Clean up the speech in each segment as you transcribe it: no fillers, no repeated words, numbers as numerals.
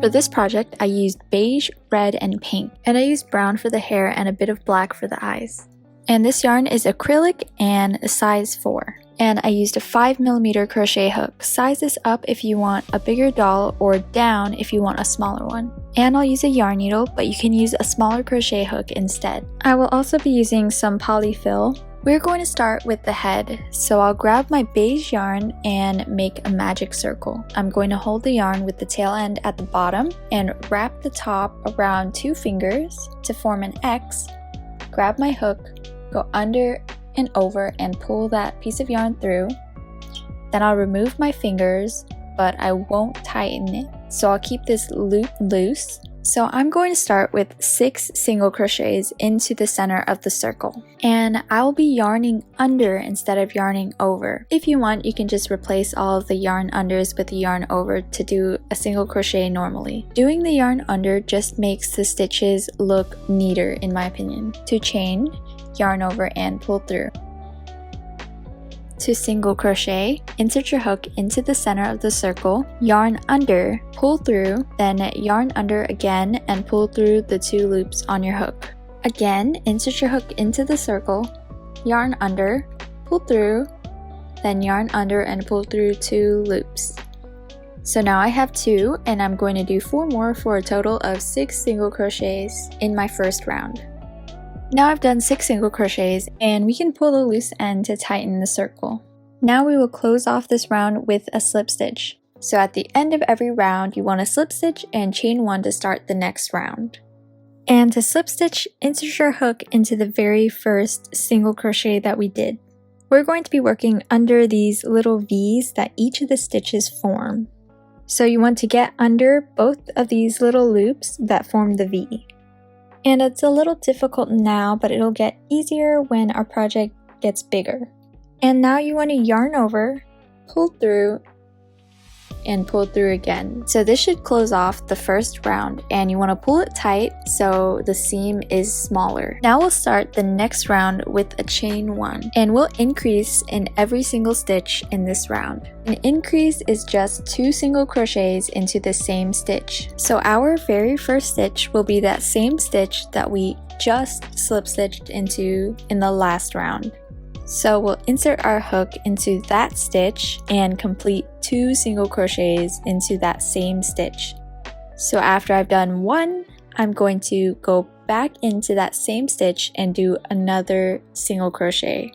For this project, I used beige, red, and pink, and I used brown for the hair and a bit of black for the eyes. And this yarn is acrylic and a size 4. And I used a 5mm crochet hook. Size this up if you want a bigger doll or down if you want a smaller one. And I'll use a yarn needle, but you can use a smaller crochet hook instead. I will also be using some polyfill. We're going to start with the head, so I'll grab my beige yarn and make a magic circle. I'm going to hold the yarn with the tail end at the bottom and wrap the top around 2 fingers to form an X. Grab my hook, go under and over and pull that piece of yarn through. Then I'll remove my fingers, but I won't tighten it. So I'll keep this loop loose. So I'm going to start with 6 single crochets into the center of the circle. And I will be yarning under instead of yarning over. If you want, you can just replace all of the yarn unders with the yarn over to do a single crochet normally. Doing the yarn under just makes the stitches look neater in my opinion. To chain, yarn over and pull through. To single crochet, insert your hook into the center of the circle, yarn under, pull through, then yarn under again and pull through the 2 loops on your hook. Again, insert your hook into the circle, yarn under, pull through, then yarn under and pull through 2 loops. So now I have 2 and I'm going to do 4 more for a total of 6 single crochets in my first round. Now I've done 6 single crochets and we can pull the loose end to tighten the circle. Now we will close off this round with a slip stitch. So at the end of every round you want to slip stitch and chain 1 to start the next round. And to slip stitch, insert your hook into the very first single crochet that we did. We're going to be working under these little V's that each of the stitches form. So you want to get under both of these little loops that form the V. And it's a little difficult now, but it'll get easier when our project gets bigger. And now you want to yarn over, pull through, and pull through again. So this should close off the first round and you want to pull it tight so the seam is smaller. Now we'll start the next round with a chain 1 and we'll increase in every single stitch in this round. An increase is just 2 single crochets into the same stitch. So our very first stitch will be that same stitch that we just slip stitched into in the last round. So we'll insert our hook into that stitch and complete 2 single crochets into that same stitch. So after I've done 1, I'm going to go back into that same stitch and do another single crochet.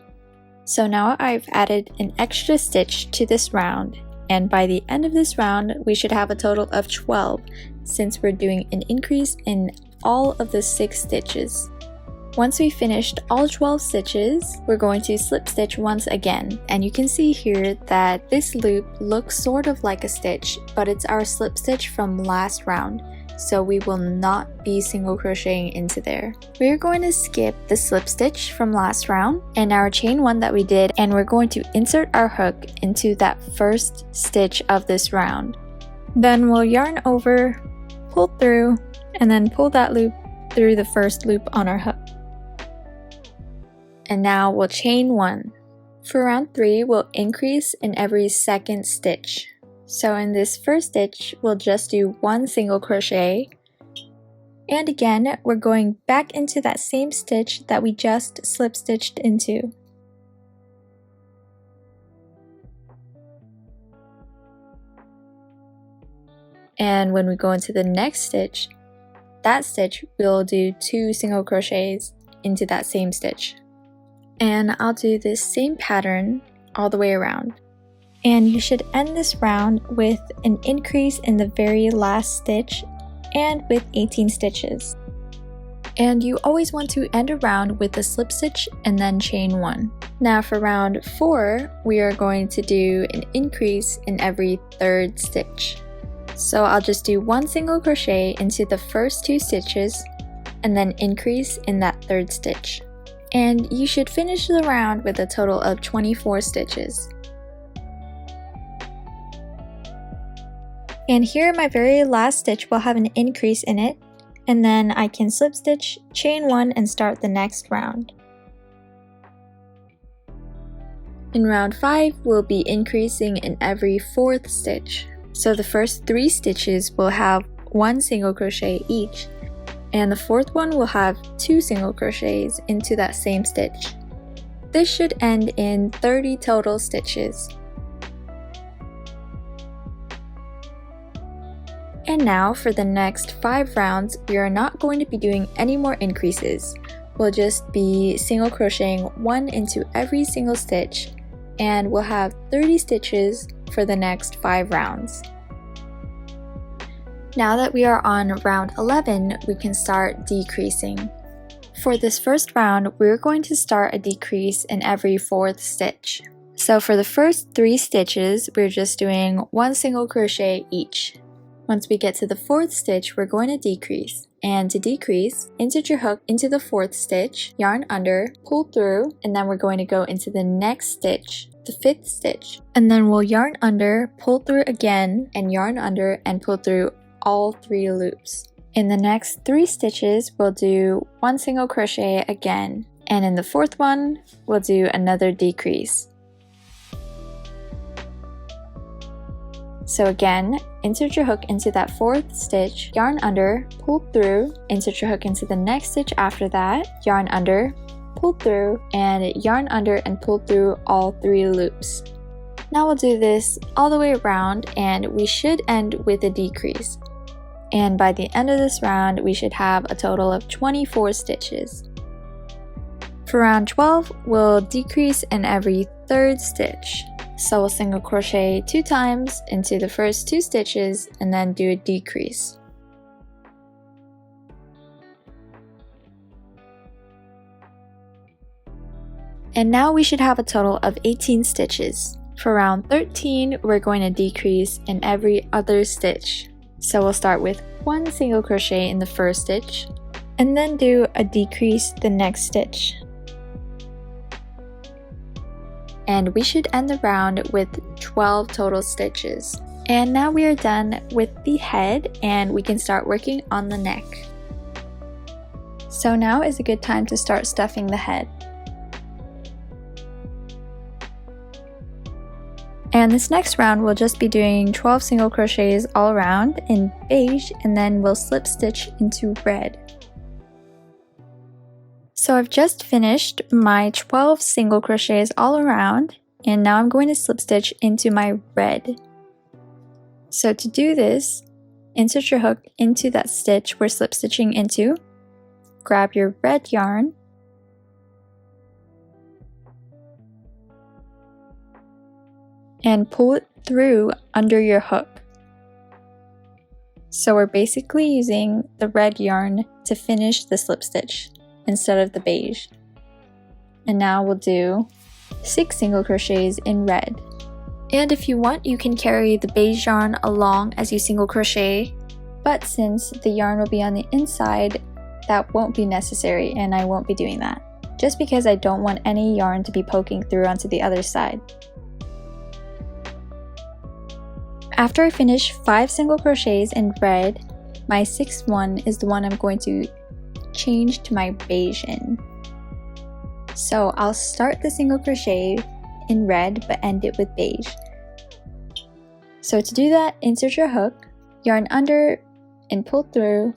So now I've added an extra stitch to this round, and by the end of this round we should have a total of 12 since we're doing an increase in all of the 6 stitches. Once we finished all 12 stitches, we're going to slip stitch once again. And you can see here that this loop looks sort of like a stitch, but it's our slip stitch from last round. So we will not be single crocheting into there. We're going to skip the slip stitch from last round and our chain 1 that we did, and we're going to insert our hook into that first stitch of this round. Then we'll yarn over, pull through, and then pull that loop through the first loop on our hook. And now we'll chain 1. For round 3, we'll increase in every second stitch. So in this first stitch, we'll just do 1 single crochet. And again, we're going back into that same stitch that we just slip stitched into. And when we go into the next stitch, that stitch we'll do 2 single crochets into that same stitch. And I'll do this same pattern all the way around. And you should end this round with an increase in the very last stitch and with 18 stitches. And you always want to end a round with a slip stitch and then chain 1. Now for round 4, we are going to do an increase in every 3rd stitch. So I'll just do 1 single crochet into the first 2 stitches and then increase in that 3rd stitch. And you should finish the round with a total of 24 stitches. And here my very last stitch will have an increase in it, and then I can slip stitch, chain 1, and start the next round. In round 5, we'll be increasing in every 4th stitch. So the first 3 stitches will have 1 single crochet each, and the fourth one will have 2 single crochets into that same stitch. This should end in 30 total stitches. And now for the next 5 rounds, we are not going to be doing any more increases. We'll just be single crocheting 1 into every single stitch, and we'll have 30 stitches for the next 5 rounds. Now that we are on round 11, we can start decreasing. For this first round, we're going to start a decrease in every 4th stitch. So for the first 3 stitches, we're just doing 1 single crochet each. Once we get to the 4th stitch, we're going to decrease. And to decrease, insert your hook into the 4th stitch, yarn under, pull through, and then we're going to go into the next stitch, the 5th stitch. And then we'll yarn under, pull through again, and yarn under and pull through all 3 loops. In the next 3 stitches, we'll do 1 single crochet again, and in the 4th one, we'll do another decrease. So again, insert your hook into that 4th stitch, yarn under, pull through, insert your hook into the next stitch after that, yarn under, pull through, and yarn under and pull through all 3 loops. Now we'll do this all the way around, and we should end with a decrease. And by the end of this round, we should have a total of 24 stitches. For round 12, we'll decrease in every 3rd stitch. So we'll single crochet 2 times into the first 2 stitches and then do a decrease. And now we should have a total of 18 stitches. For round 13, we're going to decrease in every other stitch. So we'll start with 1 single crochet in the first stitch, and then do a decrease the next stitch. And we should end the round with 12 total stitches. And now we are done with the head, and we can start working on the neck. So now is a good time to start stuffing the head. And this next round we'll just be doing 12 single crochets all around in beige, and then we'll slip stitch into red. So I've just finished my 12 single crochets all around, and now I'm going to slip stitch into my red. So to do this, insert your hook into that stitch we're slip stitching into, grab your red yarn, and pull it through under your hook. So we're basically using the red yarn to finish the slip stitch instead of the beige. And now we'll do 6 single crochets in red. And if you want, you can carry the beige yarn along as you single crochet, but since the yarn will be on the inside, that won't be necessary, and I won't be doing that, just because I don't want any yarn to be poking through onto the other side. After I finish 5 single crochets in red, my 6th one is the one I'm going to change to my beige in. So I'll start the single crochet in red but end it with beige. So to do that, insert your hook, yarn under and pull through,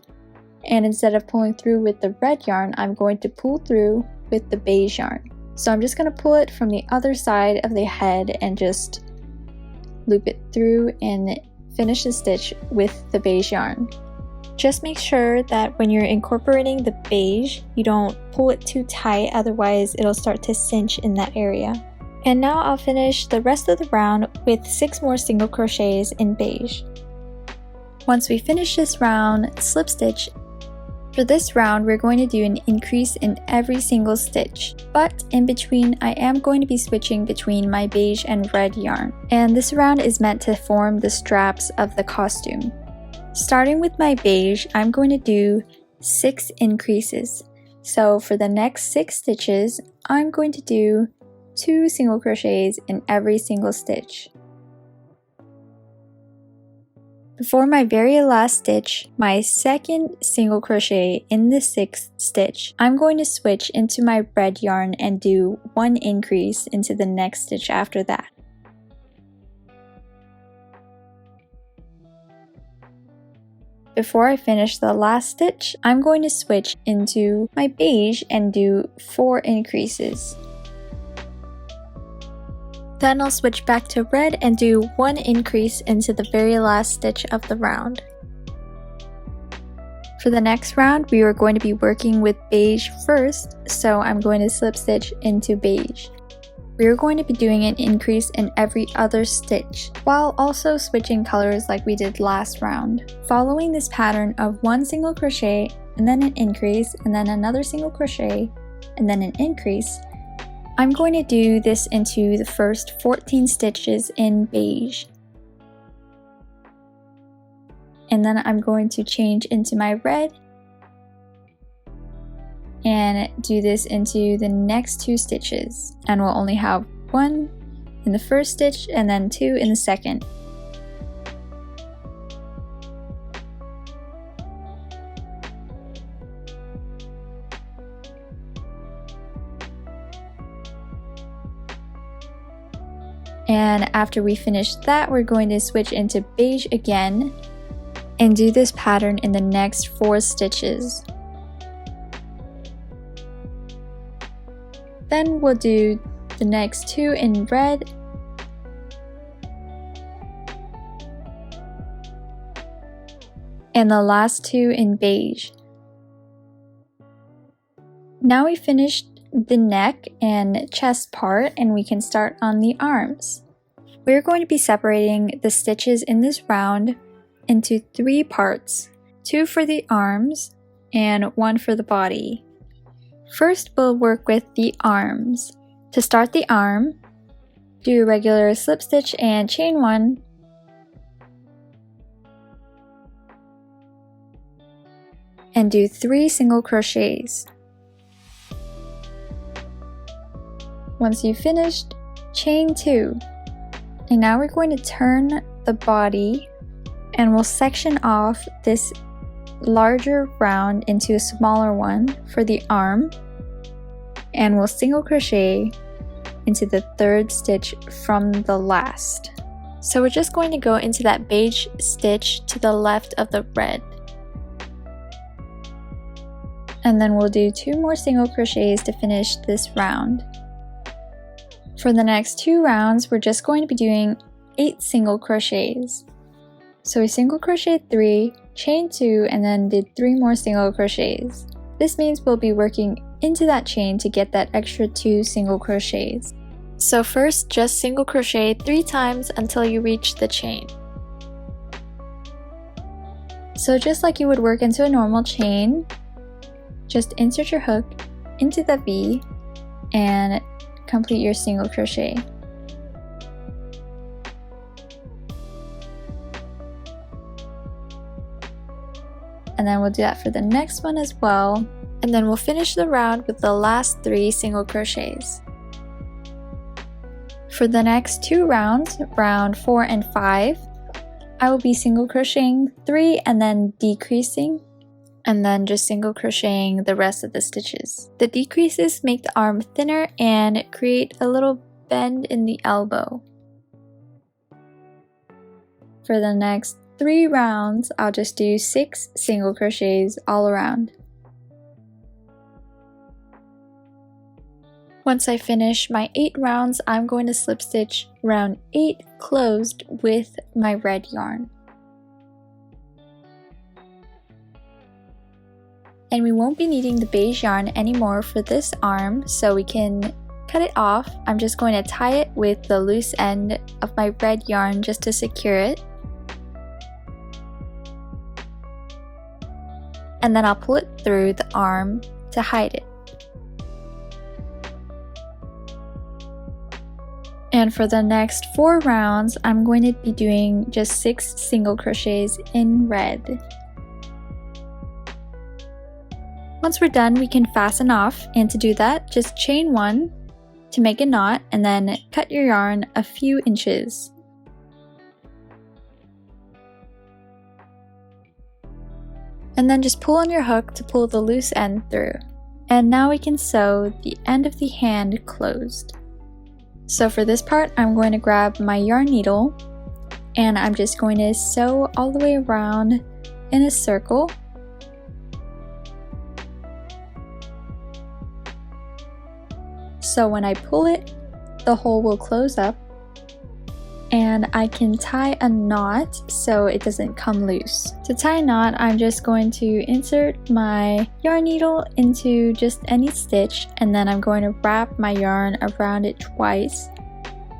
and instead of pulling through with the red yarn, I'm going to pull through with the beige yarn. So I'm just going to pull it from the other side of the head and just loop it through and finish the stitch with the beige yarn. Just make sure that when you're incorporating the beige, you don't pull it too tight, otherwise it'll start to cinch in that area. And now I'll finish the rest of the round with 6 more single crochets in beige. Once we finish this round, slip stitch. For this round, we're going to do an increase in every single stitch, but in between, I am going to be switching between my beige and red yarn. And this round is meant to form the straps of the costume. Starting with my beige, I'm going to do 6 increases. So for the next 6 stitches, I'm going to do 2 single crochets in every single stitch. Before my very last stitch, my 2nd single crochet in the 6th stitch, I'm going to switch into my red yarn and do 1 increase into the next stitch after that. before I finish the last stitch, I'm going to switch into my beige and do 4 increases. Then I'll switch back to red and do 1 increase into the very last stitch of the round. For the next round, we are going to be working with beige first, so I'm going to slip stitch into beige. We are going to be doing an increase in every other stitch, while also switching colors like we did last round. Following this pattern of 1 single crochet, and then an increase, and then another single crochet, and then an increase, I'm going to do this into the first 14 stitches in beige. And then I'm going to change into my red and do this into the next 2 stitches, and we'll only have 1 in the first stitch and then 2 in the second. And after we finish that, we're going to switch into beige again and do this pattern in the next 4 stitches. Then we'll do the next 2 in red, and the last 2 in beige. Now we finished the neck and chest part, and we can start on the arms. We're going to be separating the stitches in this round into 3 parts, 2 for the arms and 1 for the body. First, we'll work with the arms. To start the arm, do a regular slip stitch and chain 1, and do 3 single crochets. Once you've finished, chain 2. And now we're going to turn the body, and we'll section off this larger round into a smaller one for the arm, and we'll single crochet into the 3rd stitch from the last. So we're just going to go into that beige stitch to the left of the red, and then we'll do 2 more single crochets to finish this round. For the next 2 rounds, we're just going to be doing 8 single crochets. So we single crochet 3, chain 2, and then did 3 more single crochets. This means we'll be working into that chain to get that extra 2 single crochets. So first, just single crochet 3 times until you reach the chain. So just like you would work into a normal chain, just insert your hook into the V and complete your single crochet. And then we'll do that for the next one as well, and then we'll finish the round with the last 3 single crochets. For the next 2 rounds, round 4 and 5, I will be single crocheting 3 and then decreasing, and then just single crocheting the rest of the stitches. The decreases make the arm thinner and create a little bend in the elbow. For the next 3 rounds, I'll just do 6 single crochets all around. Once I finish my 8 rounds, I'm going to slip stitch round 8 closed with my red yarn. And we won't be needing the beige yarn anymore for this arm, so we can cut it off. I'm just going to tie it with the loose end of my red yarn just to secure it. And then I'll pull it through the arm to hide it. And for the next 4 rounds, I'm going to be doing just 6 single crochets in red. Once we're done, we can fasten off, and to do that, just chain 1 to make a knot and then cut your yarn a few inches. And then just pull on your hook to pull the loose end through. And now we can sew the end of the hand closed. So for this part, I'm going to grab my yarn needle, and I'm just going to sew all the way around in a circle. So when I pull it, the hole will close up and I can tie a knot so it doesn't come loose. To tie a knot, I'm just going to insert my yarn needle into just any stitch, and then I'm going to wrap my yarn around it twice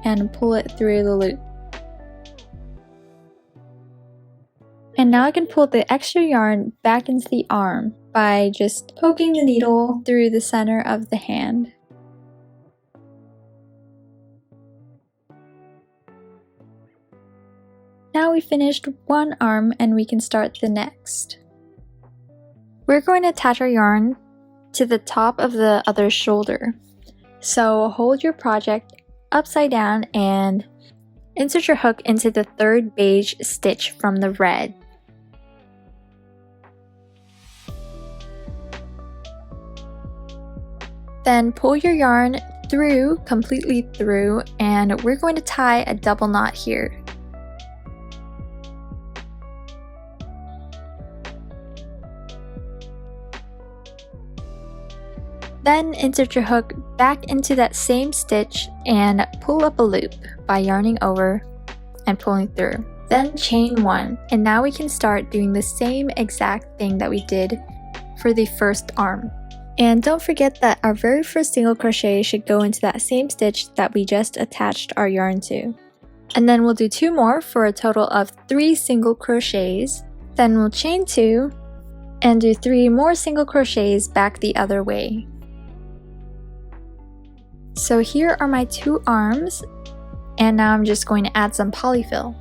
and pull it through the loop. And now I can pull the extra yarn back into the arm by just poking the needle through the center of the hand. Now we finished one arm and we can start the next. We're going to attach our yarn to the top of the other shoulder. So hold your project upside down and insert your hook into the third beige stitch from the red. Then pull your yarn through, completely through, and we're going to tie a double knot here. Then insert your hook back into that same stitch and pull up a loop by yarning over and pulling through. Then chain one, and now we can start doing the same exact thing that we did for the first arm. And don't forget that our very first single crochet should go into that same stitch that we just attached our yarn to. And then we'll do 2 more for a total of 3 single crochets. Then we'll chain 2 and do 3 more single crochets back the other way. So here are my 2 arms, and now I'm just going to add some polyfill.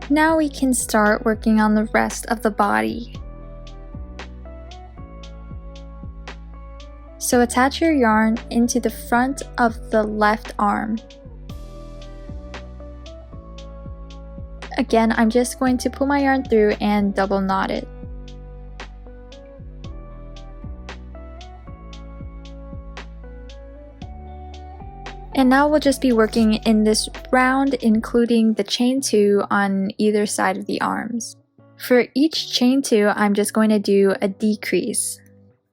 Now we can start working on the rest of the body. So attach your yarn into the front of the left arm. Again, I'm just going to pull my yarn through and double knot it. And now we'll just be working in this round, including the chain 2 on either side of the arms. For each chain 2, I'm just going to do a decrease.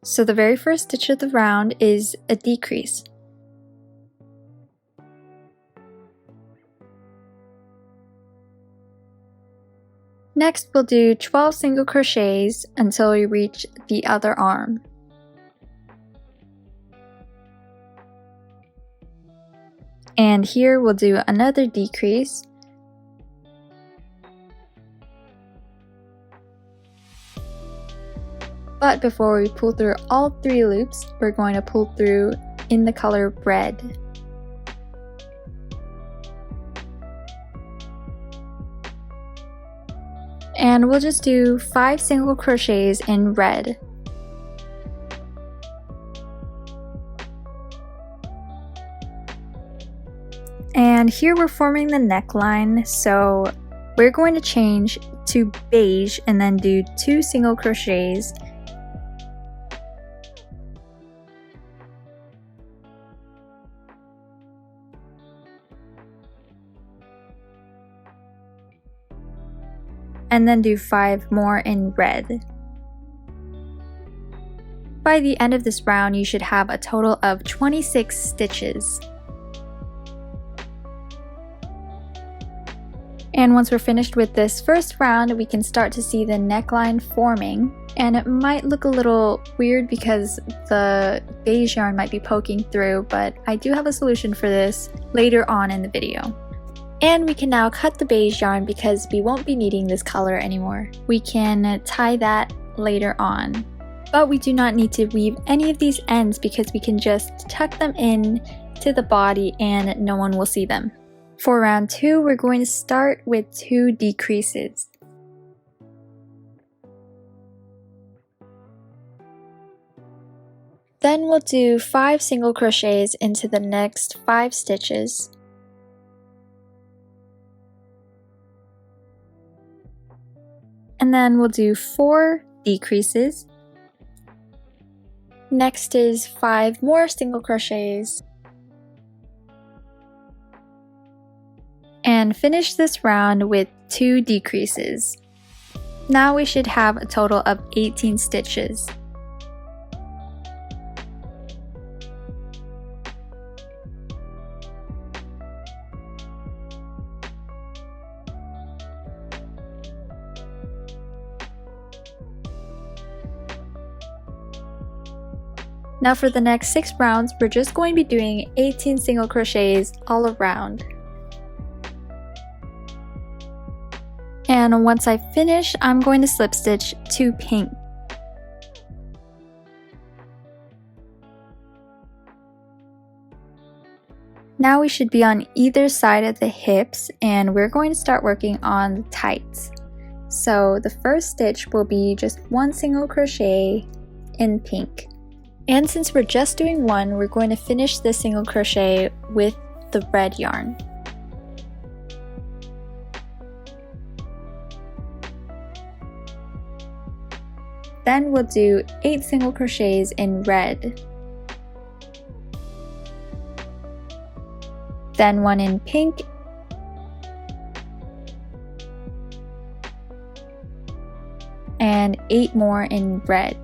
So the very first stitch of the round is a decrease. Next, we'll do 12 single crochets until we reach the other arm. And here we'll do another decrease. But before we pull through all 3 loops, we're going to pull through in the color red. And we'll just do 5 single crochets in red. And here we're forming the neckline, so we're going to change to beige and then do 2 single crochets. And then do 5 more in red. By the end of this round, you should have a total of 26 stitches. And once we're finished with this first round, we can start to see the neckline forming. And it might look a little weird because the beige yarn might be poking through, but I do have a solution for this later on in the video. And we can now cut the beige yarn because we won't be needing this color anymore. We can tie that later on. But we do not need to weave any of these ends because we can just tuck them in to the body and no one will see them. For round 2, we're going to start with 2 decreases. Then we'll do 5 single crochets into the next 5 stitches. And then we'll do 4 decreases. Next is 5 more single crochets. And finish this round with 2 decreases. Now we should have a total of 18 stitches. Now for the next 6 rounds, we're just going to be doing 18 single crochets all around. And once I finish, I'm going to slip stitch to pink. Now we should be on either side of the hips, and we're going to start working on the tights. So the first stitch will be just 1 single crochet in pink. And since we're just doing 1, we're going to finish the single crochet with the red yarn. Then we'll do 8 single crochets in red. Then 1 in pink. And 8 more in red.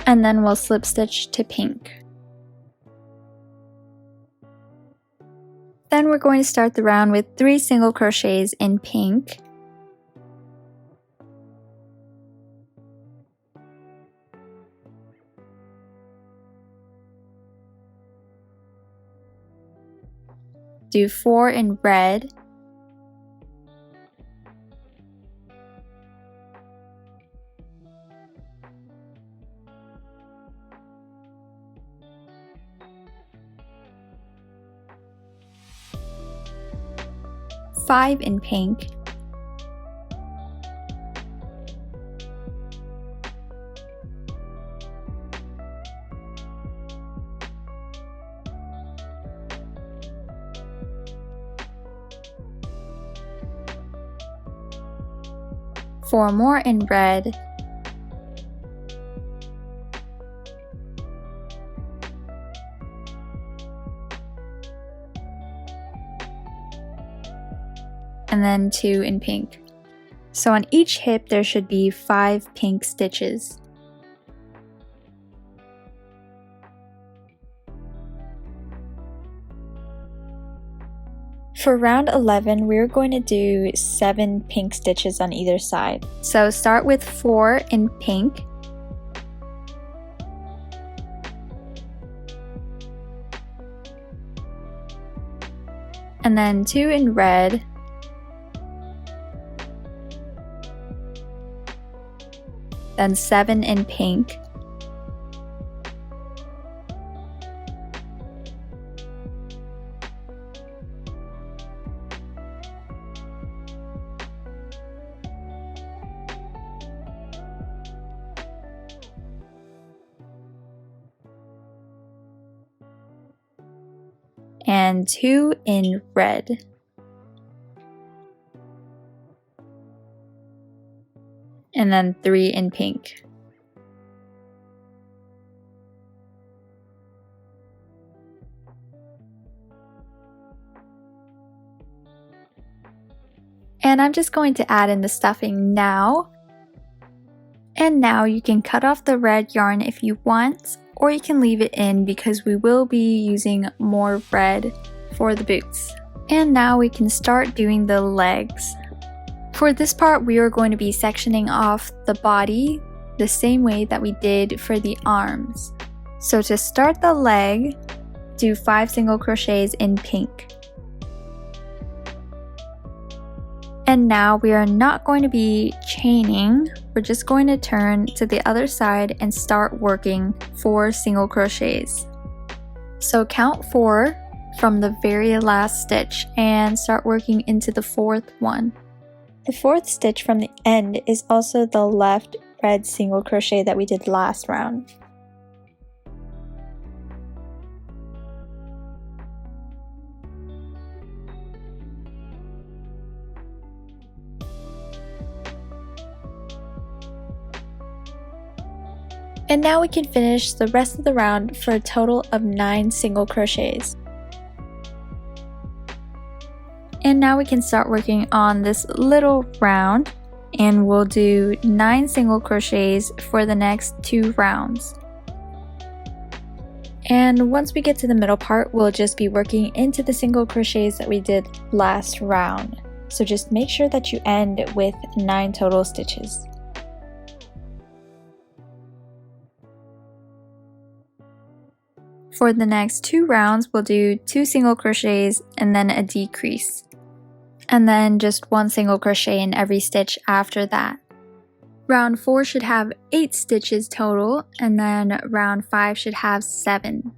And then we'll slip stitch to pink. Then we're going to start the round with 3 single crochets in pink. Do 4 in red. Five in pink. Four more in red. And then 2 in pink. So on each hip there should be 5 pink stitches. For round 11, we're going to do 7 pink stitches on either side. So start with 4 in pink. And then 2 in red. Then 7 in pink. And 2 in red. And then 3 in pink. And I'm just going to add in the stuffing now. And now you can cut off the red yarn if you want, or you can leave it in because we will be using more red for the boots. And now we can start doing the legs. For this part, we are going to be sectioning off the body the same way that we did for the arms. So to start the leg, do 5 single crochets in pink. And now we are not going to be chaining, we're just going to turn to the other side and start working 4 single crochets. So count 4 from the very last stitch and start working into the 4th one. The 4th stitch from the end is also the left red single crochet that we did last round. And now we can finish the rest of the round for a total of 9 single crochets. And now we can start working on this little round, and we'll do 9 single crochets for the next 2 rounds. And once we get to the middle part, we'll just be working into the single crochets that we did last round. So just make sure that you end with 9 total stitches. For the next 2 rounds, we'll do 2 single crochets and then a decrease. And then just 1 single crochet in every stitch after that. Round 4 should have 8 stitches total, and then round 5 should have 7.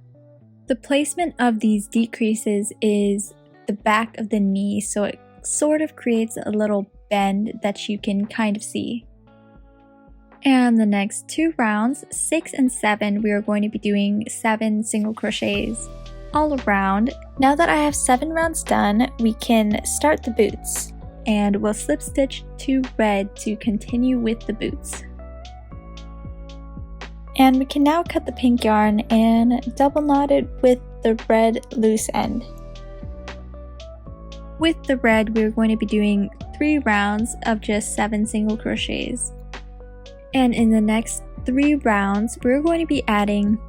The placement of these decreases is the back of the knee, so it sort of creates a little bend that you can kind of see. And the next 2 rounds, 6 and 7, we are going to be doing 7 single crochets all around. Now that I have 7 rounds done, we can start the boots, and we'll slip stitch to red to continue with the boots. And we can now cut the pink yarn and double knot it with the red loose end. With the red, we're going to be doing 3 rounds of just 7 single crochets. And in the next 3 rounds, we're going to be adding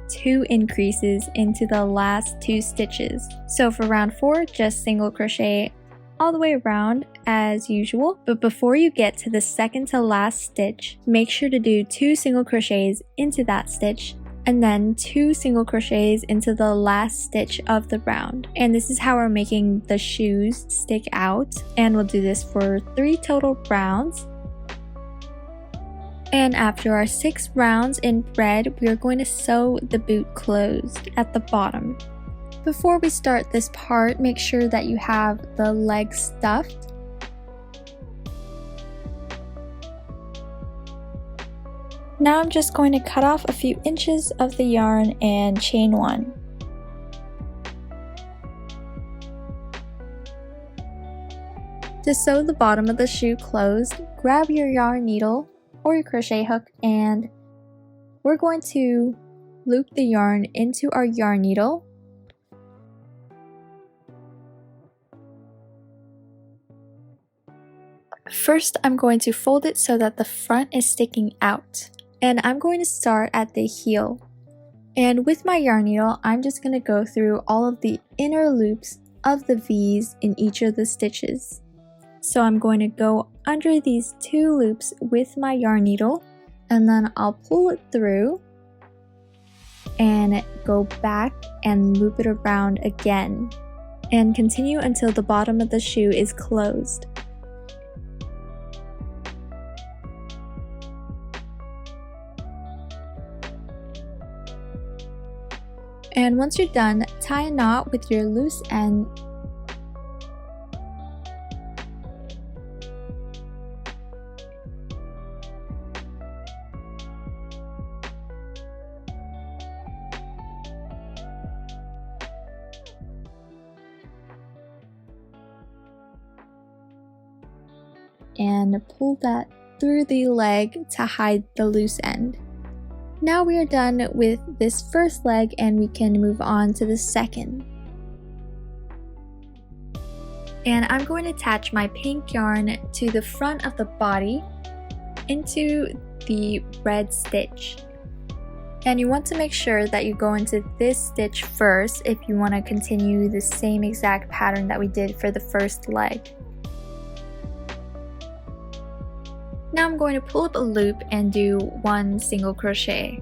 2 increases into the last 2 stitches. So for round 4, just single crochet all the way around as usual, but before you get to the second to last stitch, make sure to do 2 single crochets into that stitch and then 2 single crochets into the last stitch of the round. And this is how we're making the shoes stick out, and we'll do this for 3 total rounds. And after our 6 rounds in red, we are going to sew the boot closed at the bottom. Before we start this part, make sure that you have the leg stuffed. Now I'm just going to cut off a few inches of the yarn and chain 1. To sew the bottom of the shoe closed, grab your yarn needle or your crochet hook, and we're going to loop the yarn into our yarn needle. First, I'm going to fold it so that the front is sticking out, and I'm going to start at the heel. And with my yarn needle, I'm just going to go through all of the inner loops of the V's in each of the stitches. So I'm going to go under these 2 loops with my yarn needle, and then I'll pull it through and go back and loop it around again, and continue until the bottom of the shoe is closed. And once you're done, tie a knot with your loose end . And pull that through the leg to hide the loose end. Now we are done with this first leg, and we can move on to the second. And I'm going to attach my pink yarn to the front of the body into the red stitch. And you want to make sure that you go into this stitch first if you want to continue the same exact pattern that we did for the first leg. Now I'm going to pull up a loop and do 1 single crochet.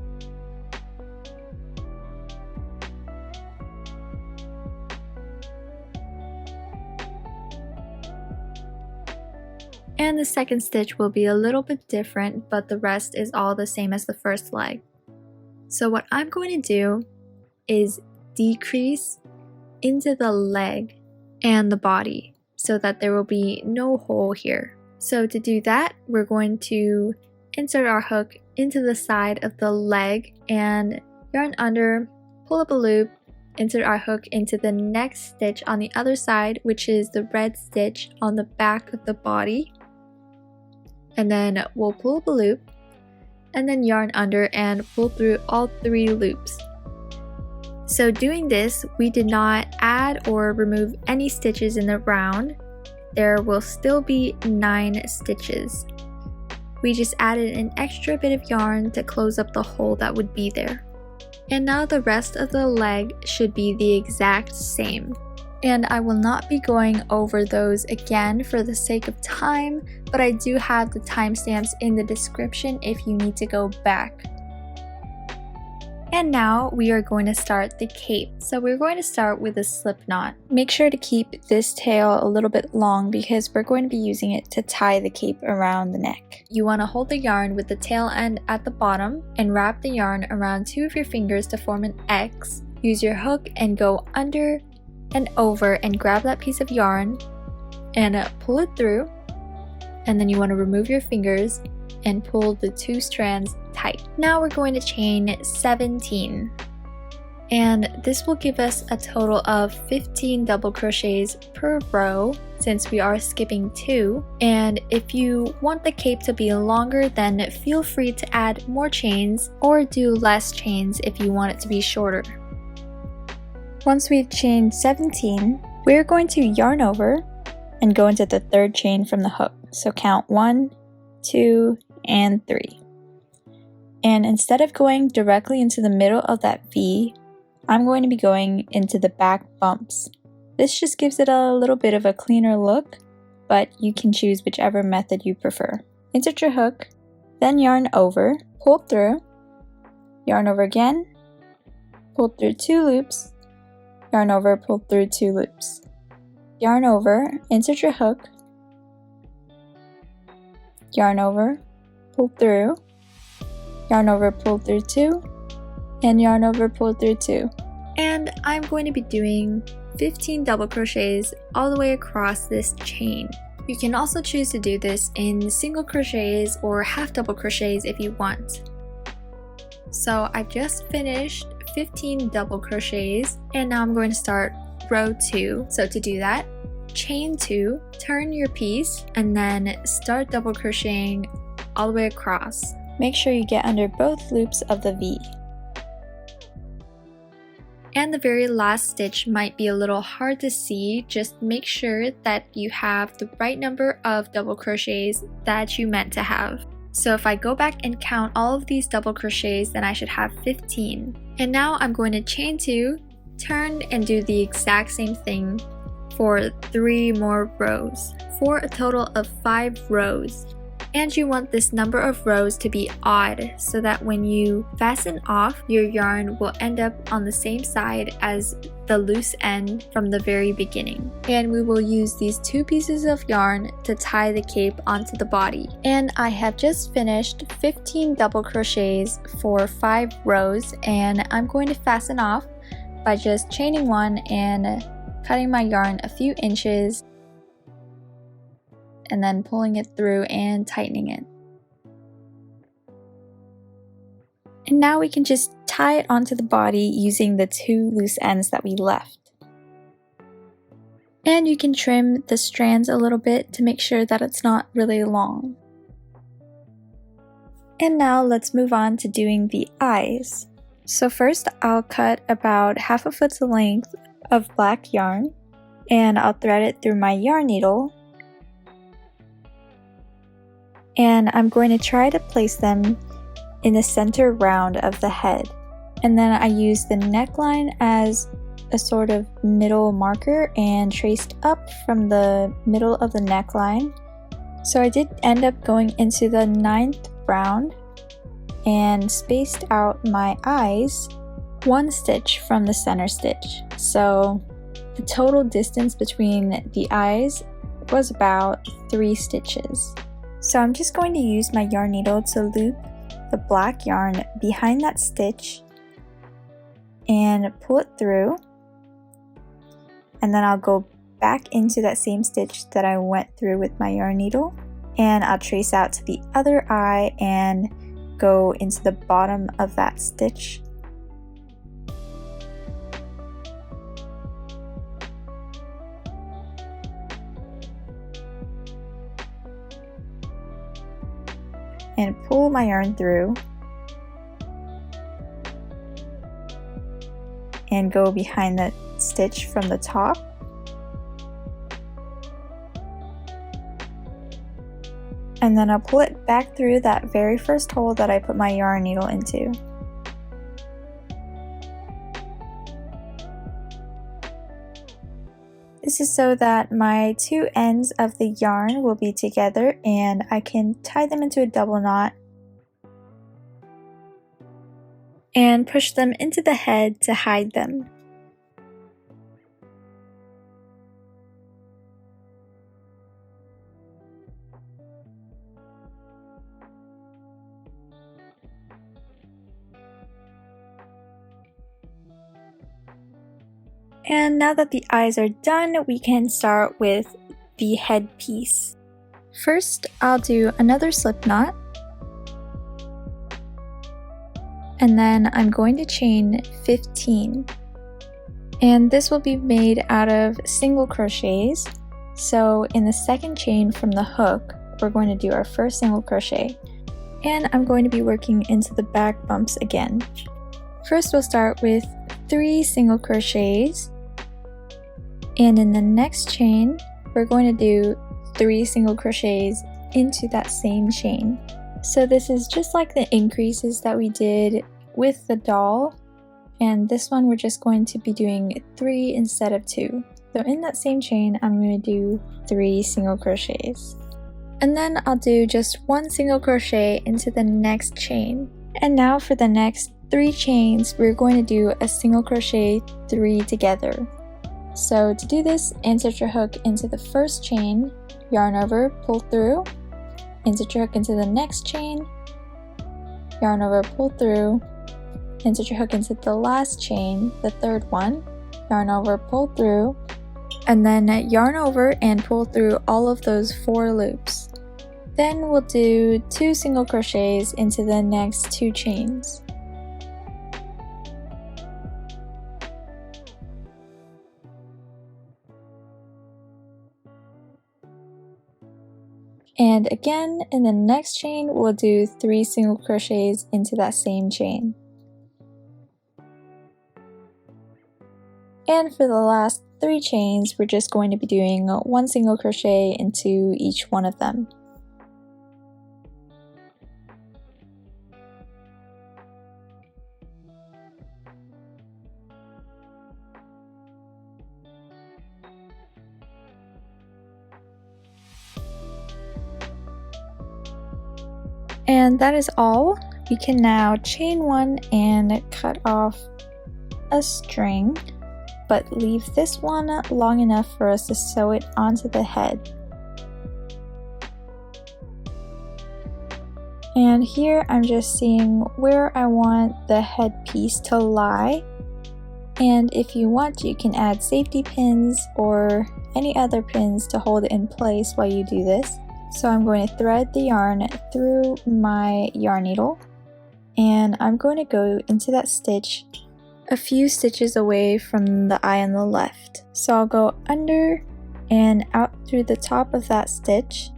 And the second stitch will be a little bit different, but the rest is all the same as the first leg. So what I'm going to do is decrease into the leg and the body so that there will be no hole here. So to do that, we're going to insert our hook into the side of the leg and yarn under, pull up a loop, insert our hook into the next stitch on the other side, which is the red stitch on the back of the body. And then we'll pull up a loop and then yarn under and pull through all 3 loops. So doing this, we did not add or remove any stitches in the round. There will still be 9 stitches. We just added an extra bit of yarn to close up the hole that would be there. And now the rest of the leg should be the exact same. And I will not be going over those again for the sake of time, but I do have the timestamps in the description if you need to go back. And now we are going to start the cape. So we're going to start with a slip knot. Make sure to keep this tail a little bit long because we're going to be using it to tie the cape around the neck. You want to hold the yarn with the tail end at the bottom and wrap the yarn around 2 of your fingers to form an X. Use your hook and go under and over and grab that piece of yarn and pull it through. And then you want to remove your fingers and pull the 2 strands tight. Now we're going to chain 17. And this will give us a total of 15 double crochets per row since we are skipping 2. And if you want the cape to be longer, then feel free to add more chains or do less chains if you want it to be shorter. Once we've chained 17, we're going to yarn over and go into the 3rd chain from the hook. So count 1, 2, and 3. And instead of going directly into the middle of that V, I'm going to be going into the back bumps. This just gives it a little bit of a cleaner look, but you can choose whichever method you prefer. Insert your hook, then yarn over, pull through, yarn over again, pull through 2 loops, yarn over, pull through 2 loops. Yarn over, insert your hook, yarn over, pull through, yarn over, pull through 2, and yarn over, pull through 2. And I'm going to be doing 15 double crochets all the way across this chain. You can also choose to do this in single crochets or half double crochets if you want. So I've just finished 15 double crochets and now I'm going to start row 2. So to do that, chain 2, turn your piece, and then start double crocheting all the way across. Make sure you get under both loops of the V. And the very last stitch might be a little hard to see. Just make sure that you have the right number of double crochets that you meant to have. So if I go back and count all of these double crochets, then I should have 15. And now I'm going to chain 2, turn, and do the exact same thing for 3 more rows, for a total of 5 rows. And you want this number of rows to be odd so that when you fasten off, your yarn will end up on the same side as the loose end from the very beginning. And we will use these 2 pieces of yarn to tie the cape onto the body. And I have just finished 15 double crochets for 5 rows, and I'm going to fasten off by just chaining 1 and cutting my yarn a few inches and then pulling it through and tightening it. And now we can just tie it onto the body using the 2 loose ends that we left. And you can trim the strands a little bit to make sure that it's not really long. And now let's move on to doing the eyes. So first I'll cut about half a foot's length of black yarn and I'll thread it through my yarn needle. And I'm going to try to place them in the center round of the head. And then I use the neckline as a sort of middle marker and traced up from the middle of the neckline. So I did end up going into the 9th round and spaced out my eyes 1 stitch from the center stitch. So the total distance between the eyes was about 3 stitches. So I'm just going to use my yarn needle to loop the black yarn behind that stitch and pull it through, and then I'll go back into that same stitch that I went through with my yarn needle, and I'll trace out to the other eye and go into the bottom of that stitch. And pull my yarn through and go behind the stitch from the top. And then I'll pull it back through that very first hole that I put my yarn needle into. This is so that my two ends of the yarn will be together and I can tie them into a double knot and push them into the head to hide them. And now that the eyes are done, we can start with the headpiece. First, I'll do another slip knot. And then I'm going to chain 15. And this will be made out of single crochets. So in the second chain from the hook, we're going to do our first single crochet. And I'm going to be working into the back bumps again. First, we'll start with 3 single crochets. And in the next chain, we're going to do 3 single crochets into that same chain. So this is just like the increases that we did with the doll, and this one we're just going to be doing 3 instead of 2. So in that same chain, I'm going to do 3 single crochets. And then I'll do just 1 single crochet into the next chain. And now for the next 3 chains, we're going to do a single crochet 3 together. So to do this, insert your hook into the first chain, yarn over, pull through, insert your hook into the next chain, yarn over, pull through, insert your hook into the last chain, the third one, yarn over, pull through, and then yarn over and pull through all of those 4 loops. Then we'll do 2 single crochets into the next 2 chains. And again, in the next chain, we'll do 3 single crochets into that same chain. And for the last 3 chains, we're just going to be doing 1 single crochet into each one of them. And that is all. You can now chain 1 and cut off a string, but leave this one long enough for us to sew it onto the head. And here I'm just seeing where I want the headpiece to lie. And if you want, you can add safety pins or any other pins to hold it in place while you do this. So I'm going to thread the yarn through my yarn needle, and I'm going to go into that stitch a few stitches away from the eye on the left. So I'll go under and out through the top of that stitch,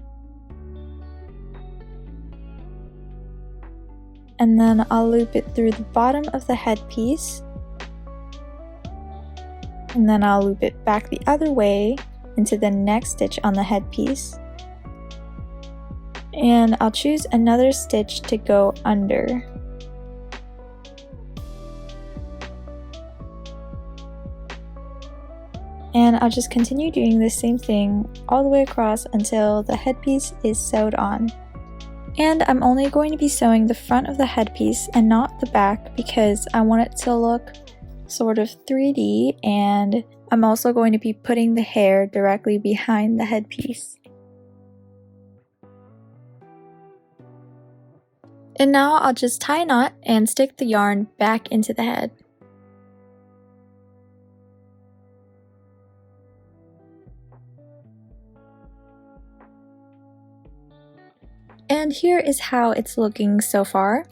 and then I'll loop it through the bottom of the headpiece, and then I'll loop it back the other way into the next stitch on the headpiece. And I'll choose another stitch to go under. And I'll just continue doing the same thing all the way across until the headpiece is sewed on. And I'm only going to be sewing the front of the headpiece and not the back because I want it to look sort of 3D, and I'm also going to be putting the hair directly behind the headpiece. And now I'll just tie a knot and stick the yarn back into the head. And here is how it's looking so far.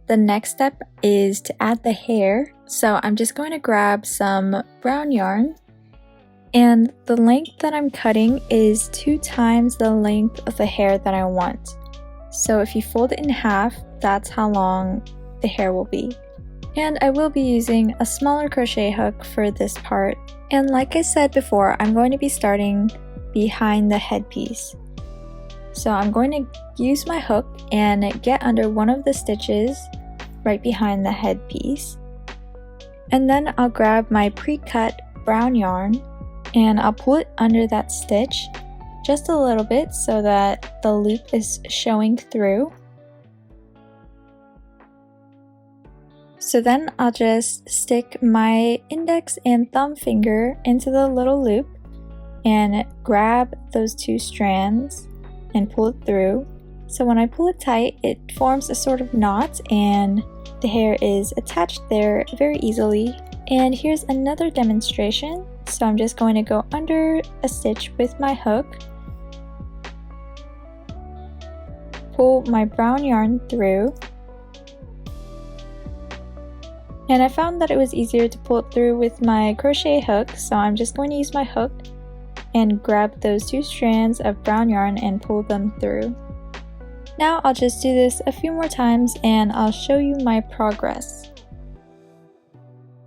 The next step is to add the hair. So I'm just going to grab some brown yarn, and the length that I'm cutting is 2 times the length of the hair that I want. So if you fold it in half, that's how long the hair will be. And I will be using a smaller crochet hook for this part. And like I said before, I'm going to be starting behind the headpiece. So I'm going to use my hook and get under one of the stitches right behind the headpiece. And then I'll grab my pre-cut brown yarn and I'll pull it under that stitch just a little bit so that the loop is showing through. So then I'll just stick my index and thumb finger into the little loop and grab those two strands and pull it through. So when I pull it tight, it forms a sort of knot and the hair is attached there very easily. And here's another demonstration. So I'm just going to go under a stitch with my hook, pull my brown yarn through, and I found that it was easier to pull it through with my crochet hook, so I'm just going to use my hook and grab those two strands of brown yarn and pull them through. Now I'll just do this a few more times and I'll show you my progress.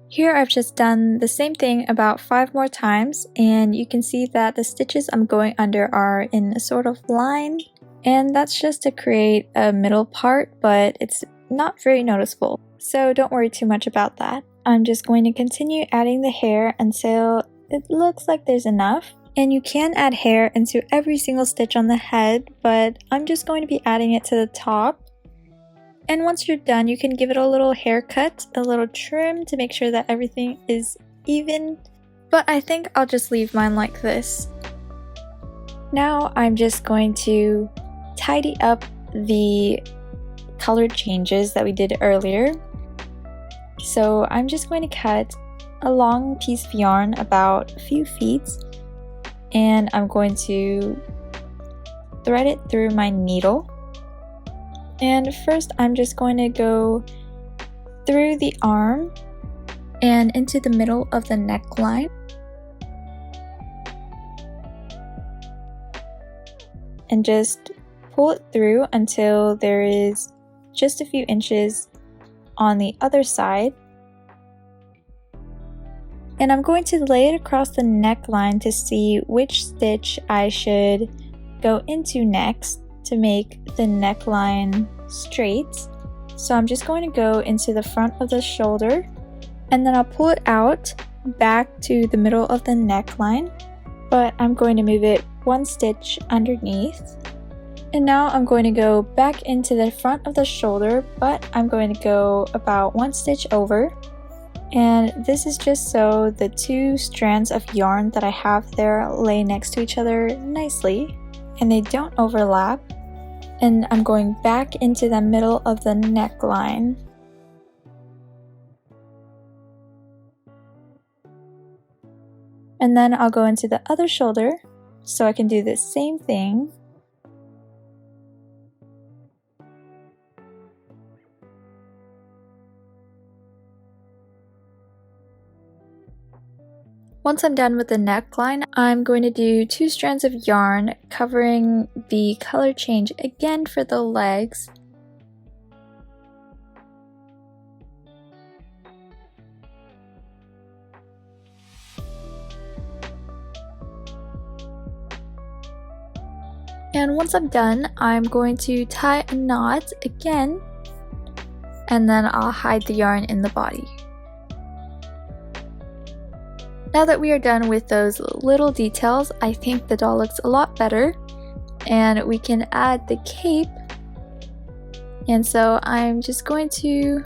Here I've just done the same thing about 5 more times, and you can see that the stitches I'm going under are in a sort of line, and that's just to create a middle part, but it's not very noticeable. So don't worry too much about that. I'm just going to continue adding the hair until it looks like there's enough. And you can add hair into every single stitch on the head, but I'm just going to be adding it to the top. And once you're done, you can give it a little haircut, a little trim to make sure that everything is even. But I think I'll just leave mine like this. Now I'm just going to tidy up the color changes that we did earlier. So I'm just going to cut a long piece of yarn about a few feet, and I'm going to thread it through my needle. And first I'm just going to go through the arm and into the middle of the neckline. And just pull it through until there is just a few inches on the other side. And I'm going to lay it across the neckline to see which stitch I should go into next to make the neckline straight. So I'm just going to go into the front of the shoulder, and then I'll pull it out back to the middle of the neckline, but I'm going to move it one stitch underneath. And now I'm going to go back into the front of the shoulder, but I'm going to go about one stitch over. And this is just so the two strands of yarn that I have there lay next to each other nicely and they don't overlap. And I'm going back into the middle of the neckline. And then I'll go into the other shoulder so I can do the same thing. Once I'm done with the neckline, I'm going to do 2 strands of yarn covering the color change again for the legs. And once I'm done, I'm going to tie a knot again, and then I'll hide the yarn in the body. Now that we are done with those little details, I think the doll looks a lot better, and we can add the cape. And so I'm just going to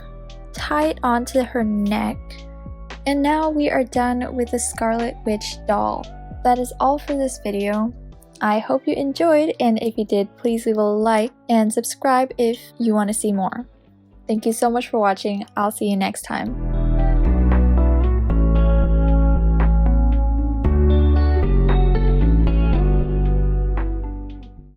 tie it onto her neck. And now we are done with the Scarlet Witch doll. That is all for this video. I hope you enjoyed, and if you did, please leave a like and subscribe if you want to see more. Thank you so much for watching. I'll see you next time.